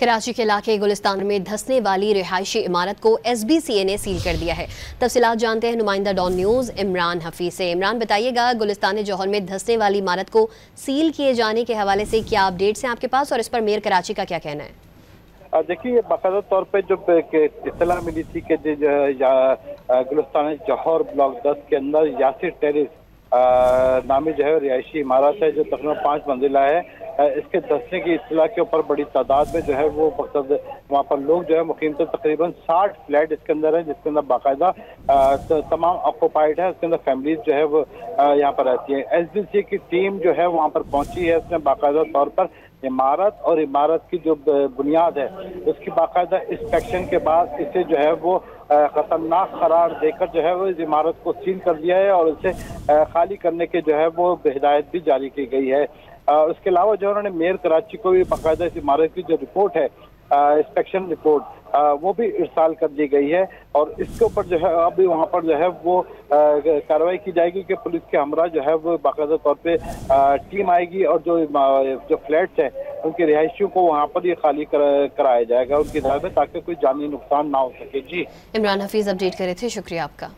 कराची के इलाके गुलिस्तान में धंसने वाली रिहायशी इमारत को SBCA ने सील कर दिया है। तफसीलात जानते हैं नुमाइंदा डॉन न्यूज़ इमरान हफीज से। इमरान, बताइएगा गुलिस्तान जौहर में धंसने वाली इमारत को सील किए जाने के हवाले से क्या अपडेट्स हैं आपके पास और इस पर मेयर कराची का क्या कहना है? देखिए, बाकायदा तौर पे जो इत्तला मिली थी कि गुलिस्तान जौहर ब्लॉक 10 के अंदर यासिर टेरिस नामी जो है रिहायशी इमारत है जो तकरीबन 5 मंजिला है। इसके धंसने की इत्तला के ऊपर बड़ी तादाद में जो है वो मकसद वहाँ पर लोग जो है मुकीम तो तकरीबन 60 फ्लैट इसके अंदर है, जिसके अंदर बाकायदा तमाम ऑक्यूपाइड है। उसके अंदर फैमिलीज जो है वो यहाँ पर रहती है। SBCA की टीम जो है वहाँ पर पहुंची है। उसने बाकायदा तौर पर इमारत और इमारत की जो बुनियाद है उसकी बाकायदा इंस्पेक्शन के बाद इसे जो है वो खतरनाक करार देकर जो है वो इस इमारत को सील कर दिया है और इसे खाली करने के जो है वो हिदायत भी जारी की गई है। उसके अलावा जो उन्होंने मेयर कराची को भी बाकायदा इस इमारत की जो रिपोर्ट है, इंस्पेक्शन रिपोर्ट, वो भी इरसाल कर दी गई है और इसके ऊपर जो है अभी वहाँ पर जो है वो कार्रवाई की जाएगी कि पुलिस के हमरा जो है वो बाकायदा तौर पे टीम आएगी और जो फ्लैट्स हैं उनके रिहायशियों को वहाँ पर ये खाली कराया जाएगा उनकी तरफ में, ताकि कोई जानी नुकसान ना हो सके। जी इमरान हफीज अपडेट करे थे, शुक्रिया आपका।